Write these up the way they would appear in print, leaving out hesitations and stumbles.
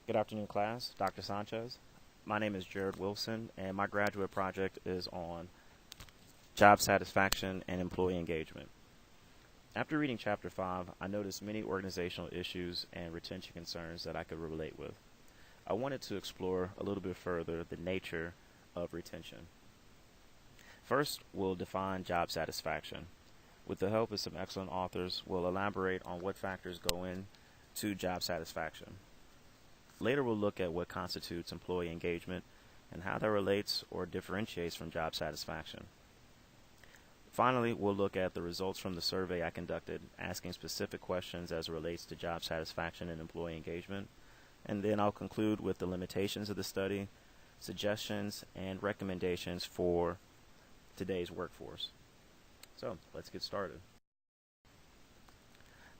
Good afternoon, class. Dr. Sanchez. My name is Jared Wilson, and my graduate project is on job satisfaction and employee engagement. After reading Chapter 5, I noticed many organizational issues and retention concerns that I could relate with. I wanted to explore a little bit further the nature of retention. First, we'll define job satisfaction. With the help of some excellent authors, we'll elaborate on what factors go into job satisfaction. Later, we'll look at what constitutes employee engagement and how that relates or differentiates from job satisfaction. Finally, we'll look at the results from the survey I conducted, asking specific questions as it relates to job satisfaction and employee engagement. And then I'll conclude with the limitations of the study, suggestions, and recommendations for today's workforce. So, let's get started.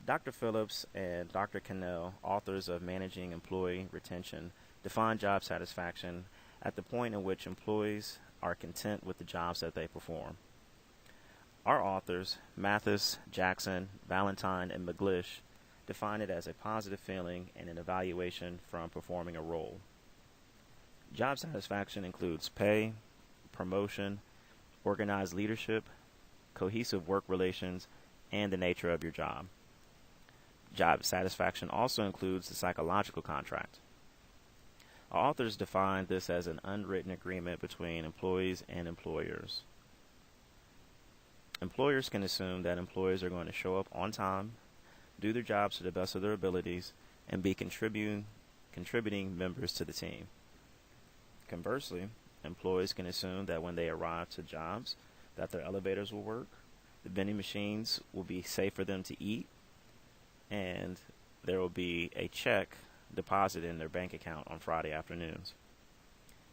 Dr. Phillips and Dr. Cannell, authors of Managing Employee Retention, define job satisfaction at the point in which employees are content with the jobs that they perform. Our authors, Mathis, Jackson, Valentine, and McGlish, define it as a positive feeling and an evaluation from performing a role. Job satisfaction includes pay, promotion, organized leadership, cohesive work relations, and the nature of your job. Job satisfaction also includes the psychological contract. Our authors define this as an unwritten agreement between employees and employers. Employers can assume that employees are going to show up on time, do their jobs to the best of their abilities, and be contributing members to the team. Conversely, employees can assume that when they arrive to jobs, that their elevators will work, the vending machines will be safe for them to eat, and there will be a check deposited in their bank account on Friday afternoons.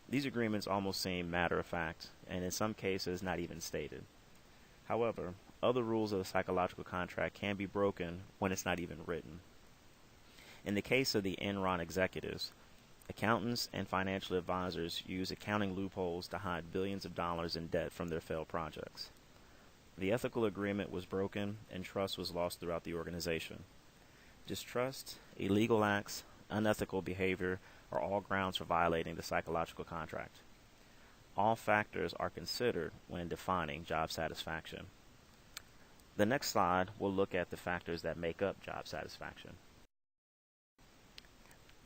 These agreements almost seem matter-of-fact, and in some cases not even stated. However, other rules of the psychological contract can be broken when it's not even written. In the case of the Enron executives, accountants and financial advisors use accounting loopholes to hide billions of dollars in debt from their failed projects. The ethical agreement was broken, and trust was lost throughout the organization. Distrust, illegal acts, unethical behavior are all grounds for violating the psychological contract. All factors are considered when defining job satisfaction. The next slide will look at the factors that make up job satisfaction.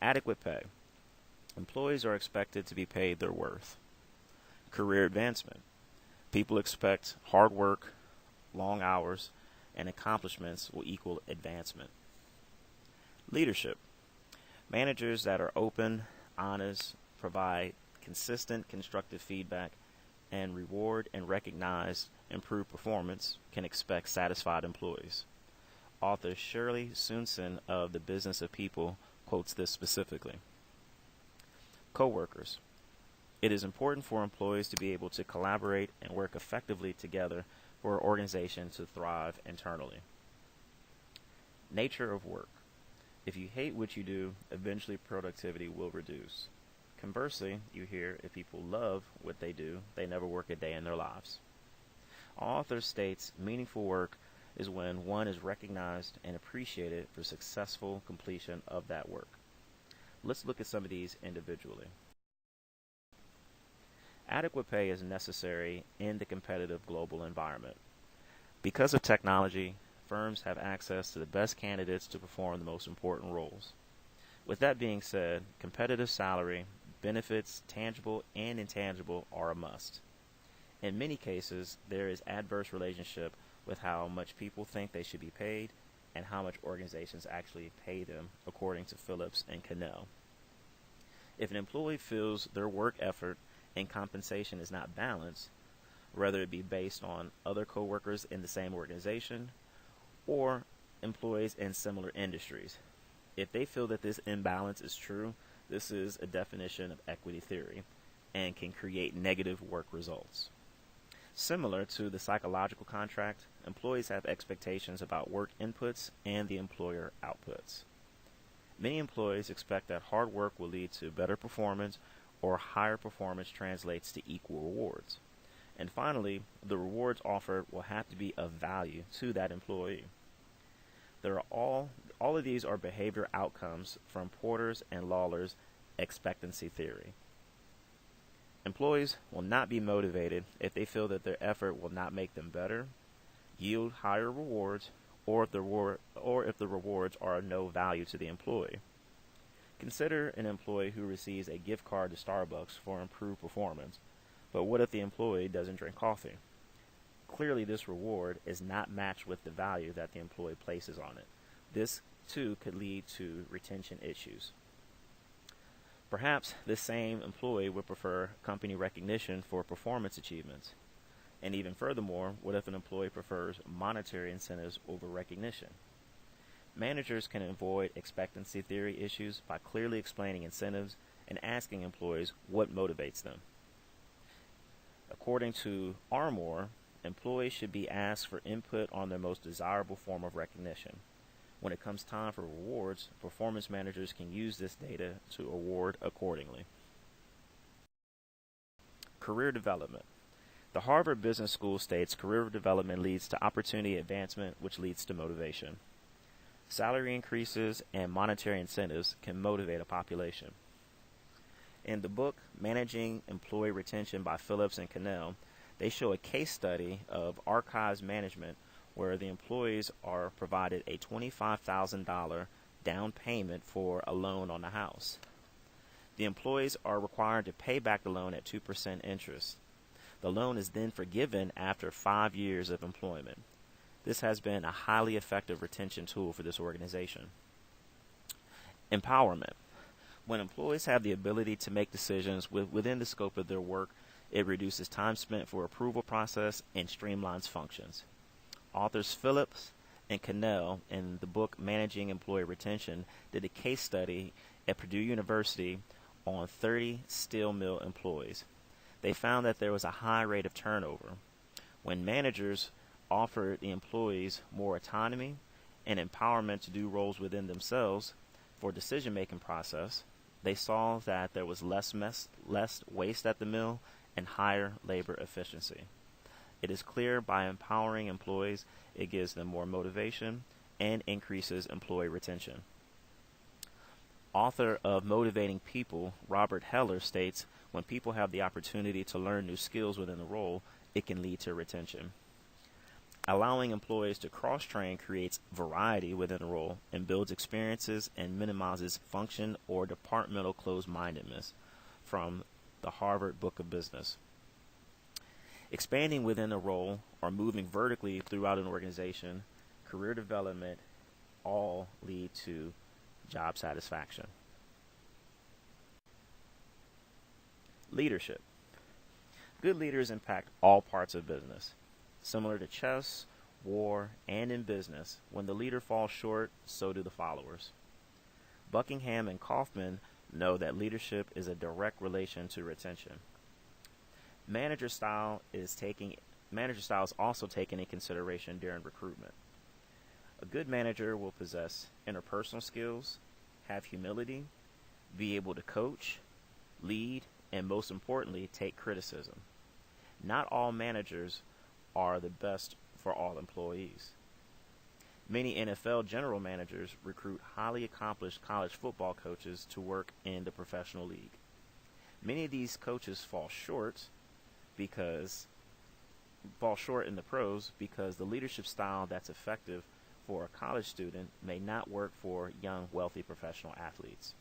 Adequate pay. Employees are expected to be paid their worth. Career advancement. People expect hard work, long hours, and accomplishments will equal advancement. Leadership. Managers that are open, honest, provide consistent, constructive feedback, and reward and recognize improved performance can expect satisfied employees. Author Shirley Sunson of The Business of People quotes this specifically. Coworkers. It is important for employees to be able to collaborate and work effectively together for an organization to thrive internally. Nature of work. If you hate what you do, eventually productivity will reduce. Conversely, you hear if people love what they do, they never work a day in their lives. Our author states meaningful work is when one is recognized and appreciated for successful completion of that work. Let's look at some of these individually. Adequate pay is necessary in the competitive global environment. Because of technology, firms have access to the best candidates to perform the most important roles. With that being said, competitive salary, benefits, tangible and intangible, are a must. In many cases, there is adverse relationship with how much people think they should be paid and how much organizations actually pay them, according to Phillips and Cannell. If an employee feels their work effort and compensation is not balanced, whether it be based on other coworkers in the same organization or employees in similar industries, if they feel that this imbalance is true, this is a definition of equity theory and can create negative work results. Similar to the psychological contract, employees have expectations about work inputs and the employer outputs. Many employees expect that hard work will lead to better performance, or higher performance translates to equal rewards. And finally, the rewards offered will have to be of value to that employee. There are all of these are behavior outcomes from Porter's and Lawler's expectancy theory. Employees will not be motivated if they feel that their effort will not make them better, yield higher rewards, or if the rewards are of no value to the employee. Consider an employee who receives a gift card to Starbucks for improved performance, but what if the employee doesn't drink coffee? Clearly, this reward is not matched with the value that the employee places on it. This, too, could lead to retention issues. Perhaps this same employee would prefer company recognition for performance achievements. And even furthermore, what if an employee prefers monetary incentives over recognition? Managers can avoid expectancy theory issues by clearly explaining incentives and asking employees what motivates them. According to Armour, employees should be asked for input on their most desirable form of recognition. When it comes time for rewards, performance managers can use this data to award accordingly. Career development. The Harvard Business School states career development leads to opportunity advancement, which leads to motivation. Salary increases and monetary incentives can motivate a population. In the book Managing Employee Retention by Phillips and Cannell, they show a case study of archives management where the employees are provided a $25,000 down payment for a loan on the house. The employees are required to pay back the loan at 2% interest. The loan is then forgiven after 5 years of employment. This has been a highly effective retention tool for this organization. Empowerment. When employees have the ability to make decisions within the scope of their work, it reduces time spent for approval process and streamlines functions. Authors Phillips and Cannell in the book Managing Employee Retention did a case study at Purdue University on 30 steel mill employees. They found that there was a high rate of turnover. When managers offered the employees more autonomy and empowerment to do roles within themselves for decision-making process, they saw that there was less waste at the mill and higher labor efficiency. It is clear by empowering employees, it gives them more motivation and increases employee retention. Author of Motivating People, Robert Heller, states, when people have the opportunity to learn new skills within the role, it can lead to retention. Allowing employees to cross-train creates variety within a role and builds experiences and minimizes function or departmental closed-mindedness, from the Harvard Book of Business. Expanding within a role or moving vertically throughout an organization, career development, all lead to job satisfaction. Leadership. Good leaders impact all parts of business. Similar to chess, war, and in business, when the leader falls short, so do the followers. Buckingham and Kaufman know that leadership is a direct relation to retention. Manager style is also taken in consideration during recruitment. A good manager will possess interpersonal skills, have humility, be able to coach, lead, and most importantly, take criticism. Not all managers are the best for all employees. Many NFL general managers recruit highly accomplished college football coaches to work in the professional league. Many of these coaches fall short in the pros because the leadership style that's effective for a college student may not work for young, wealthy professional athletes.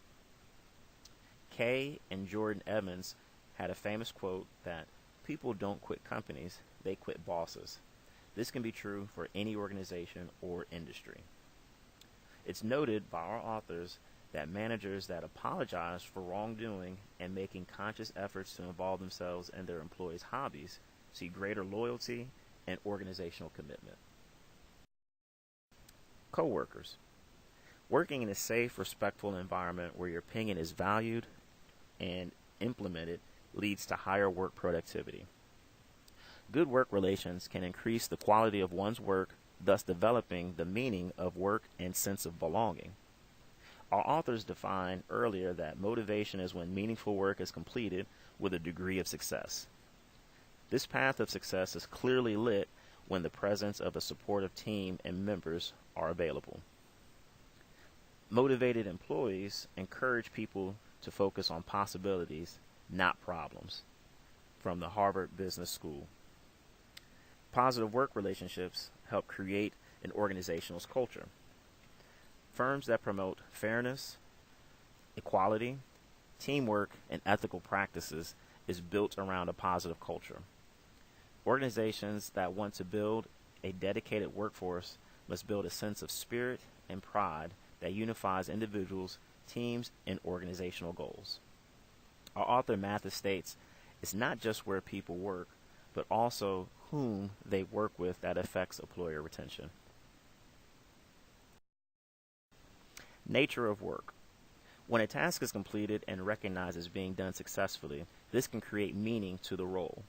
Kay and Jordan Evans had a famous quote that people don't quit companies, they quit bosses. This can be true for any organization or industry. It's noted by our authors that managers that apologize for wrongdoing and making conscious efforts to involve themselves in their employees' hobbies see greater loyalty and organizational commitment. Coworkers. Working in a safe, respectful environment where your opinion is valued and implemented leads to higher work productivity. Good work relations can increase the quality of one's work, thus developing the meaning of work and sense of belonging. Our authors defined earlier that motivation is when meaningful work is completed with a degree of success. This path of success is clearly lit when the presence of a supportive team and members are available. Motivated employees encourage people to focus on possibilities, not problems, from the Harvard Business School. Positive work relationships help create an organizational culture. Firms that promote fairness, equality, teamwork, and ethical practices is built around a positive culture. Organizations that want to build a dedicated workforce must build a sense of spirit and pride that unifies individuals, teams, and organizational goals. Our author Mathis states, it's not just where people work, but also whom they work with that affects employer retention. Nature of work. When a task is completed and recognized as being done successfully, this can create meaning to the role.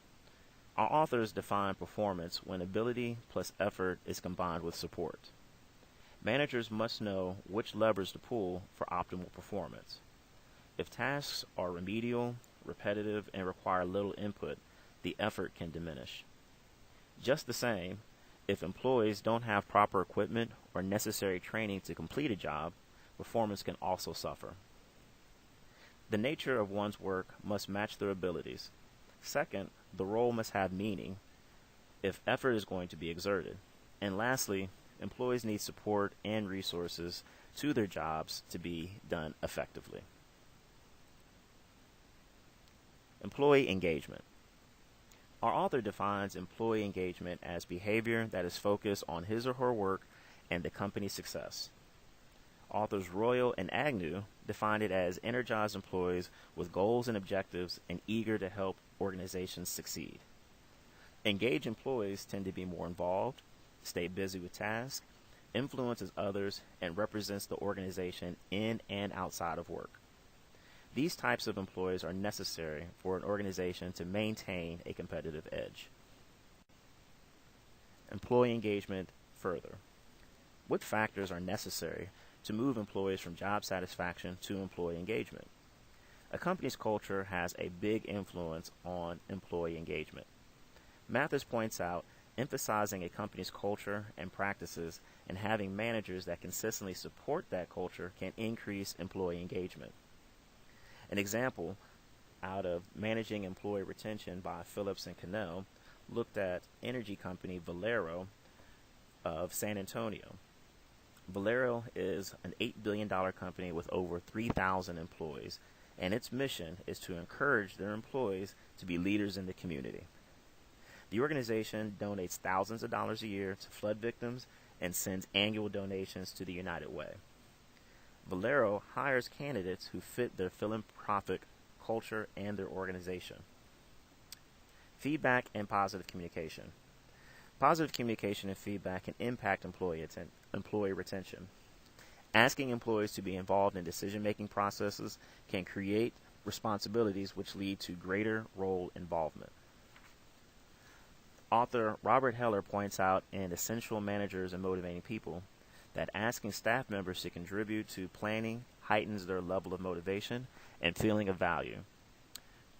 Our authors define performance when ability plus effort is combined with support. Managers must know which levers to pull for optimal performance. If tasks are remedial, repetitive, and require little input, the effort can diminish. Just the same, if employees don't have proper equipment or necessary training to complete a job, performance can also suffer. The nature of one's work must match their abilities. Second, the role must have meaning if effort is going to be exerted. And lastly, employees need support and resources to their jobs to be done effectively. Employee engagement. Our author defines employee engagement as behavior that is focused on his or her work and the company's success. Authors Royal and Agnew defined it as energized employees with goals and objectives and eager to help organizations succeed. Engaged employees tend to be more involved, stay busy with tasks, influences others, and represents the organization in and outside of work. These types of employees are necessary for an organization to maintain a competitive edge. Employee engagement further. What factors are necessary to move employees from job satisfaction to employee engagement? A company's culture has a big influence on employee engagement. Mathis points out emphasizing a company's culture and practices and having managers that consistently support that culture can increase employee engagement. An example out of Managing Employee Retention by Phillips and Cannell looked at energy company Valero of San Antonio. Valero is an $8 billion company with over 3,000 employees, and its mission is to encourage their employees to be leaders in the community. The organization donates thousands of dollars a year to flood victims and sends annual donations to the United Way. Valero hires candidates who fit their philanthropic culture and their organization. Feedback and positive communication. Positive communication and feedback can impact employee retention. Asking employees to be involved in decision-making processes can create responsibilities which lead to greater role involvement. Author Robert Heller points out in Essential Managers and Motivating People that asking staff members to contribute to planning heightens their level of motivation and feeling of value.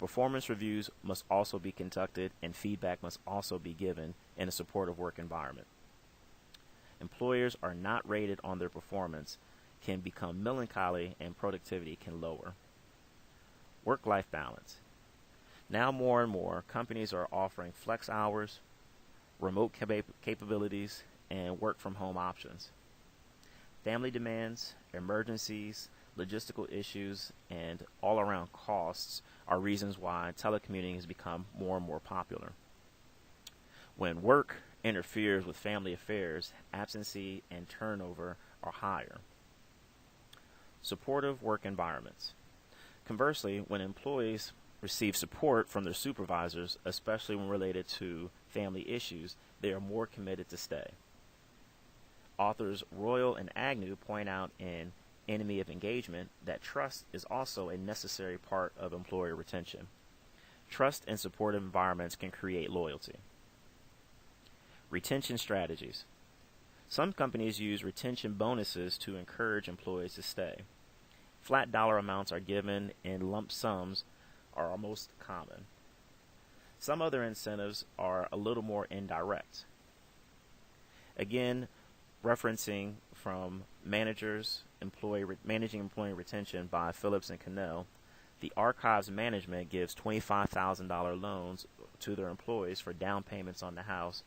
Performance reviews must also be conducted and feedback must also be given in a supportive work environment. Employers are not rated on their performance can become melancholy and productivity can lower. Work-life balance. Now more and more companies are offering flex hours, remote capabilities, and work-from-home options. Family demands, emergencies, logistical issues, and all-around costs are reasons why telecommuting has become more and more popular. When work interferes with family affairs, absentee and turnover are higher. Supportive work environments. Conversely, when employees receive support from their supervisors, especially when related to family issues, they are more committed to stay. Authors Royal and Agnew point out in Enemy of Engagement that trust is also a necessary part of employee retention. Trust and supportive environments can create loyalty. Retention strategies. Some companies use retention bonuses to encourage employees to stay. Flat dollar amounts are given and lump sums are most common. Some other incentives are a little more indirect. Again, referencing from Managing Employee Retention by Phillips and Cannell, the archives management gives $25,000 loans to their employees for down payments on the house,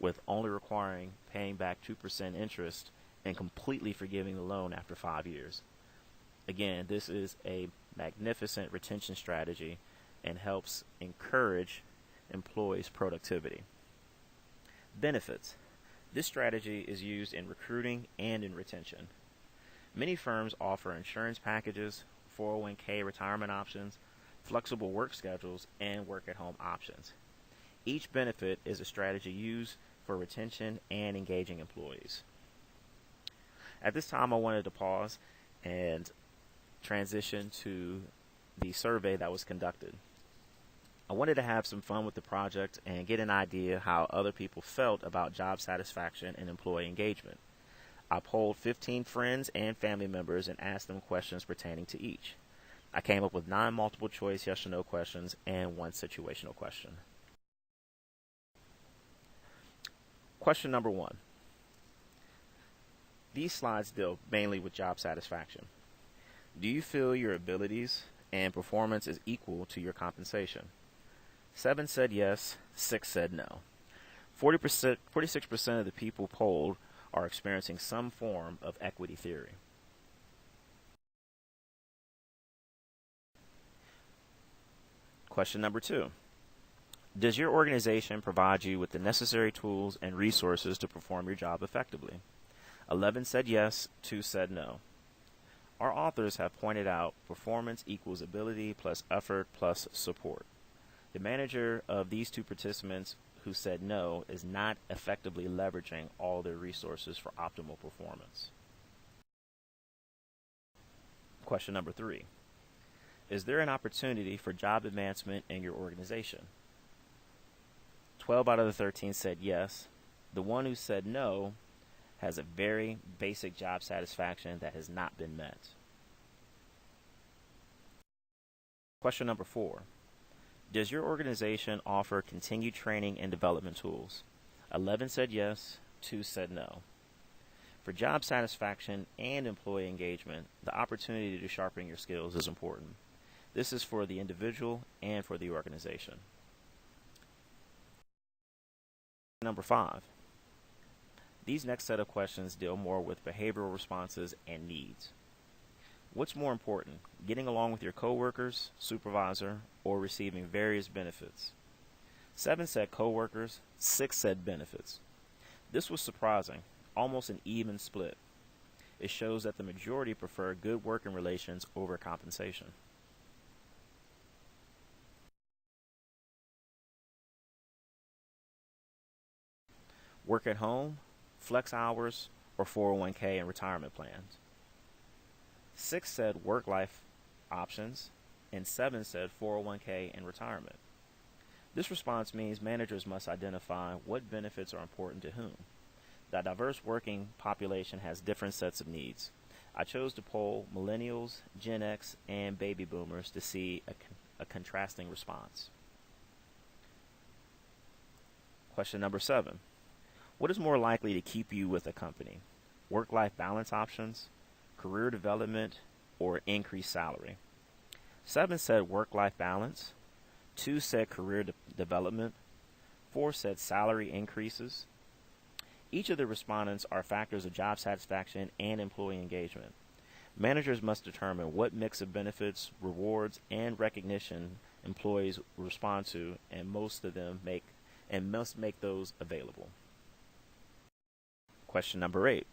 with only requiring paying back 2% interest and completely forgiving the loan after 5 years. Again, this is a magnificent retention strategy and helps encourage employees' productivity. Benefits. This strategy is used in recruiting and in retention. Many firms offer insurance packages, 401k retirement options, flexible work schedules, and work-at-home options. Each benefit is a strategy used for retention and engaging employees. At this time, I wanted to pause and transition to the survey that was conducted. I wanted to have some fun with the project and get an idea how other people felt about job satisfaction and employee engagement. I polled 15 friends and family members and asked them questions pertaining to each. I came up with 9 multiple choice yes or no questions and 1 situational question. Question number 1. These slides deal mainly with job satisfaction. Do you feel your abilities and performance is equal to your compensation? 7 said yes, 6 said no. 46% of the people polled are experiencing some form of equity theory. Question number 2. Does your organization provide you with the necessary tools and resources to perform your job effectively? 11 said yes, 2 said no. Our authors have pointed out performance equals ability plus effort plus support. The manager of these 2 participants who said no is not effectively leveraging all their resources for optimal performance. Question number 3. Is there an opportunity for job advancement in your organization? 12 out of the 13 said yes. The one who said no has a very basic job satisfaction that has not been met. Question number 4. Does your organization offer continued training and development tools? 11 said yes, 2 said no. For job satisfaction and employee engagement, the opportunity to sharpen your skills is important. This is for the individual and for the organization. Number 5. These next set of questions deal more with behavioral responses and needs. What's more important, getting along with your coworkers, supervisor, or receiving various benefits? 7 said coworkers, 6 said benefits. This was surprising, almost an even split. It shows that the majority prefer good working relations over compensation. Work at home, flex hours, or 401k and retirement plans. 6 said work-life options, and 7 said 401k and retirement. This response means managers must identify what benefits are important to whom. The diverse working population has different sets of needs. I chose to poll millennials, Gen X, and baby boomers to see a contrasting response. Question number 7. What is more likely to keep you with a company? Work-life balance options, career development, or increased salary? 7 said work-life balance, 2 said career development, 4 said salary increases. Each of the respondents are factors of job satisfaction and employee engagement. Managers must determine what mix of benefits, rewards, and recognition employees respond to, and must make those available. Question number 8.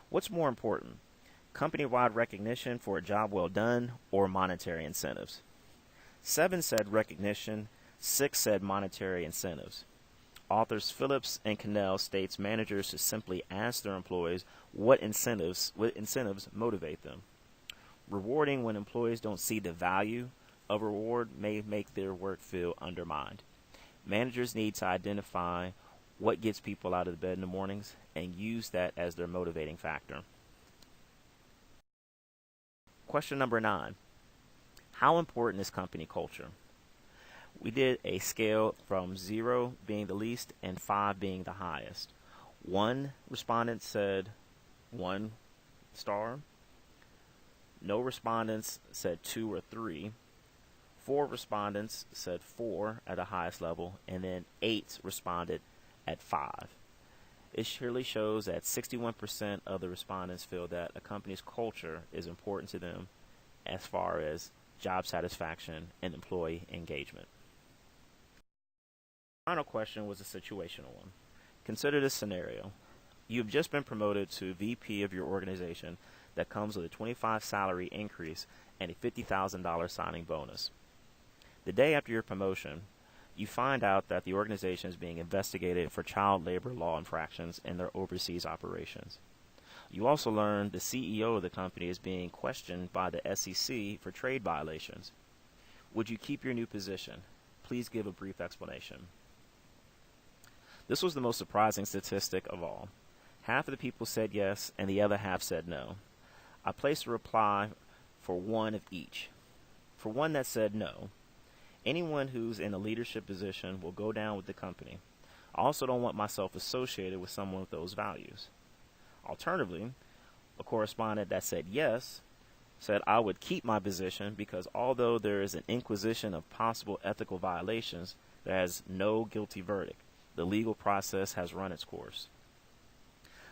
What's more important, company-wide recognition for a job well done or monetary incentives? 7 said recognition, 6 said monetary incentives. Authors Phillips and Cannell states managers should simply ask their employees what incentives motivate them. Rewarding when employees don't see the value of a reward may make their work feel undermined. Managers need to identify what gets people out of bed in the mornings and use that as their motivating factor. Question number 9. How important is company culture? We did a scale from 0 being the least and 5 being the highest. One respondent said 1 star. No respondents said 2 or 3. 4 respondents said 4 at the highest level, and then 8 responded at 5. It surely shows that 61% of the respondents feel that a company's culture is important to them as far as job satisfaction and employee engagement. The final question was a situational one. Consider this scenario. You've just been promoted to VP of your organization that comes with a 25 salary increase and a $50,000 signing bonus. The day after your promotion, you find out that the organization is being investigated for child labor law infractions in their overseas operations. You also learn the CEO of the company is being questioned by the SEC for trade violations. Would you keep your new position? Please give a brief explanation. This was the most surprising statistic of all. Half of the people said yes, and the other half said no. I placed a reply for one of each. For one that said no, anyone who's in a leadership position will go down with the company. I also don't want myself associated with someone with those values. Alternatively, a correspondent that said yes said I would keep my position because although there is an inquisition of possible ethical violations, there has no guilty verdict. The legal process has run its course.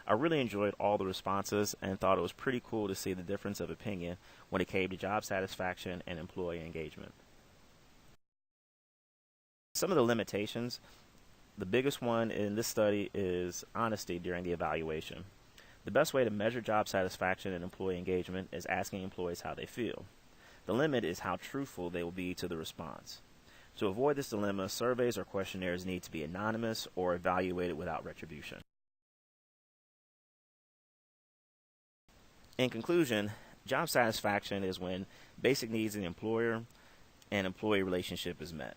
I really enjoyed all the responses and thought it was pretty cool to see the difference of opinion when it came to job satisfaction and employee engagement. Some of the limitations, the biggest one in this study is honesty during the evaluation. The best way to measure job satisfaction and employee engagement is asking employees how they feel. The limit is how truthful they will be to the response. To avoid this dilemma, surveys or questionnaires need to be anonymous or evaluated without retribution. In conclusion, job satisfaction is when basic needs of the employer and employee relationship is met.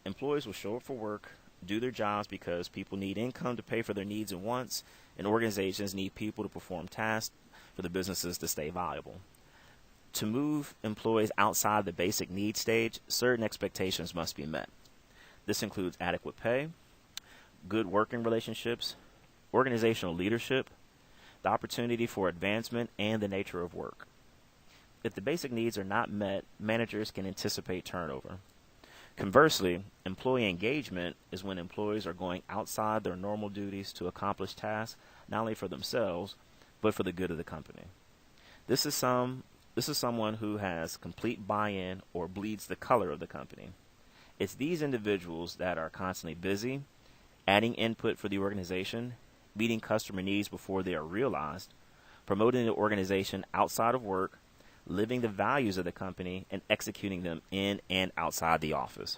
Employees will show up for work, do their jobs because people need income to pay for their needs and wants, and organizations need people to perform tasks for the businesses to stay viable. To move employees outside the basic need stage, certain expectations must be met. This includes adequate pay, good working relationships, organizational leadership, the opportunity for advancement, and the nature of work. If the basic needs are not met, managers can anticipate turnover. Conversely, employee engagement is when employees are going outside their normal duties to accomplish tasks not only for themselves, but for the good of the company. This is someone who has complete buy-in or bleeds the color of the company. It's these individuals that are constantly busy, adding input for the organization, meeting customer needs before they are realized, promoting the organization outside of work, living the values of the company, and executing them in and outside the office.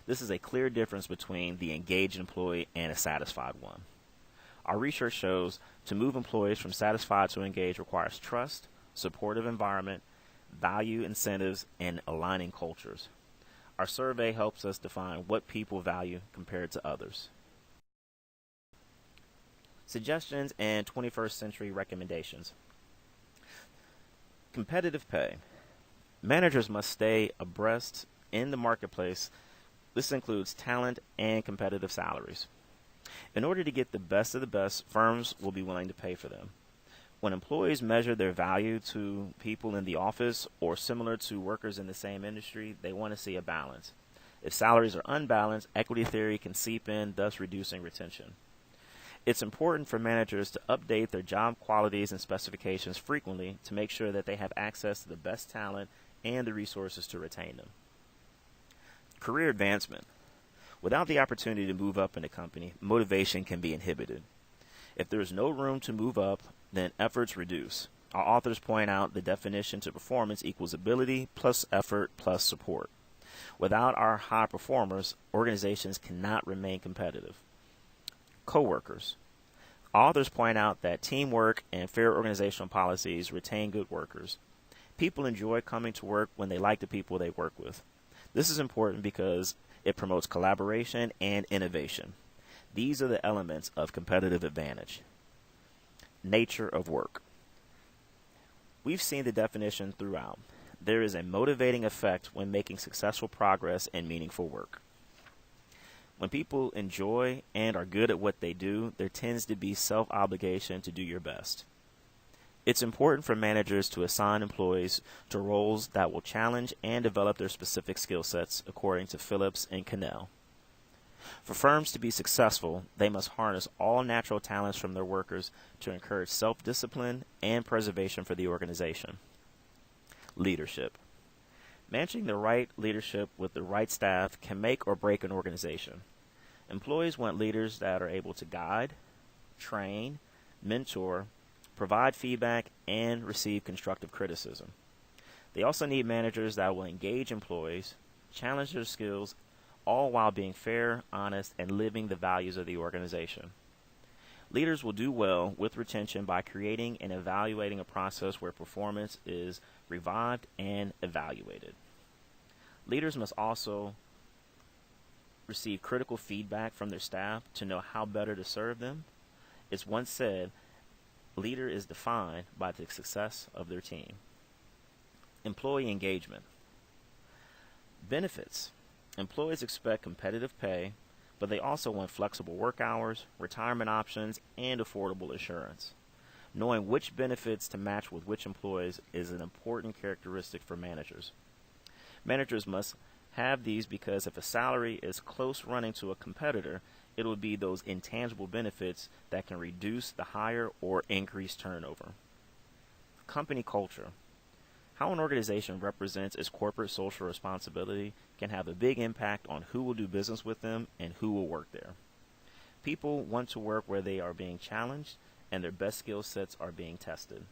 This is a clear difference between the engaged employee and a satisfied one. Our research shows to move employees from satisfied to engaged requires trust, supportive environment, value incentives, and aligning cultures. Our survey helps us define what people value compared to others. Suggestions and 21st century recommendations. Competitive pay. Managers must stay abreast in the marketplace. This includes talent and competitive salaries. In order to get the best of the best, firms will be willing to pay for them. When employees measure their value to people in the office or similar to workers in the same industry, they want to see a balance. If salaries are unbalanced, equity theory can seep in, thus reducing retention. It's important for managers to update their job qualities and specifications frequently to make sure that they have access to the best talent and the resources to retain them. Career advancement. Without the opportunity to move up in a company, motivation can be inhibited. If there is no room to move up, then efforts reduce. Our authors point out the definition to performance equals ability plus effort plus support. Without our high performers, organizations cannot remain competitive. Coworkers. Authors point out that teamwork and fair organizational policies retain good workers. People enjoy coming to work when they like the people they work with. This is important because it promotes collaboration and innovation. These are the elements of competitive advantage. Nature of work. We've seen the definition throughout. There is a motivating effect when making successful progress and meaningful work. When people enjoy and are good at what they do, there tends to be self-obligation to do your best. It's important for managers to assign employees to roles that will challenge and develop their specific skill sets, according to Phillips and Cannell. For firms to be successful, they must harness all natural talents from their workers to encourage self-discipline and preservation for the organization. Leadership. Managing the right leadership with the right staff can make or break an organization. Employees want leaders that are able to guide, train, mentor, provide feedback, and receive constructive criticism. They also need managers that will engage employees, challenge their skills, all while being fair, honest, and living the values of the organization. Leaders will do well with retention by creating and evaluating a process where performance is revived and evaluated. Leaders must also receive critical feedback from their staff to know how better to serve them. It's once said, leader is defined by the success of their team. Employee engagement. Benefits. Employees expect competitive pay, but they also want flexible work hours, retirement options, and affordable insurance. Knowing which benefits to match with which employees is an important characteristic for managers. Managers must have these because if a salary is close running to a competitor, it will be those intangible benefits that can reduce the hire or increase turnover. Company culture. How an organization represents its corporate social responsibility can have a big impact on who will do business with them and who will work there. People want to work where they are being challenged and their best skill sets are being tested.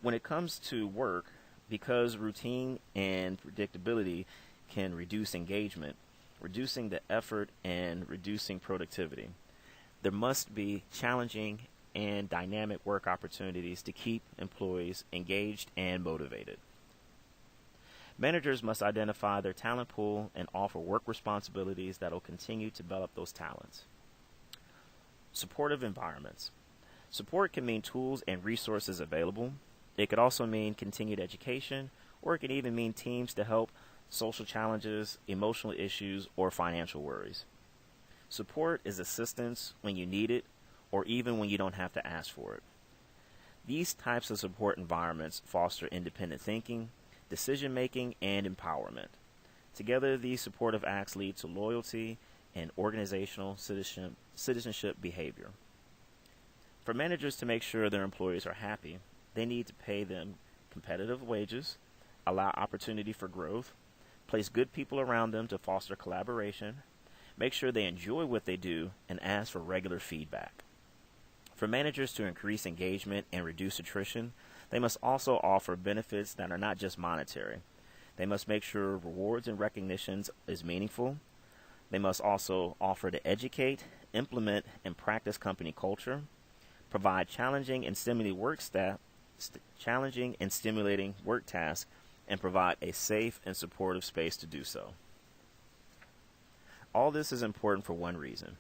When it comes to work, because routine and predictability can reduce engagement, reducing the effort and reducing productivity, there must be challenging and dynamic work opportunities to keep employees engaged and motivated. Managers must identify their talent pool and offer work responsibilities that will continue to develop those talents. Supportive environments. Support can mean tools and resources available. It could also mean continued education, or it can even mean teams to help social challenges, emotional issues, or financial worries. Support is assistance when you need it, or even when you don't have to ask for it. These types of support environments foster independent thinking, decision-making, and empowerment. Together, these supportive acts lead to loyalty and organizational citizenship behavior. For managers to make sure their employees are happy, they need to pay them competitive wages, allow opportunity for growth, place good people around them to foster collaboration, make sure they enjoy what they do, and ask for regular feedback. For managers to increase engagement and reduce attrition, they must also offer benefits that are not just monetary. They must make sure rewards and recognitions is meaningful. They must also offer to educate, implement, and practice company culture, provide challenging and stimulating work tasks, and provide a safe and supportive space to do so. All this is important for one reason.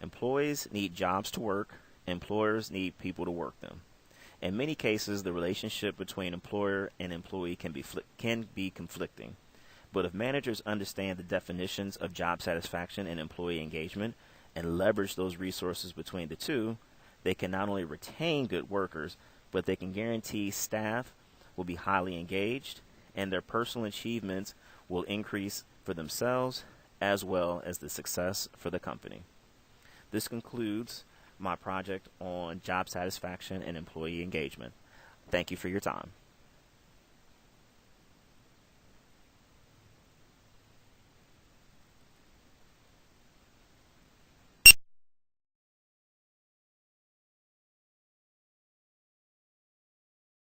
Employees need jobs to work. Employers need people to work them. In many cases, the relationship between employer and employee can be conflicting. But if managers understand the definitions of job satisfaction and employee engagement and leverage those resources between the two, they can not only retain good workers, but they can guarantee staff will be highly engaged and their personal achievements will increase for themselves as well as the success for the company. This concludes my project on job satisfaction and employee engagement. Thank you for your time.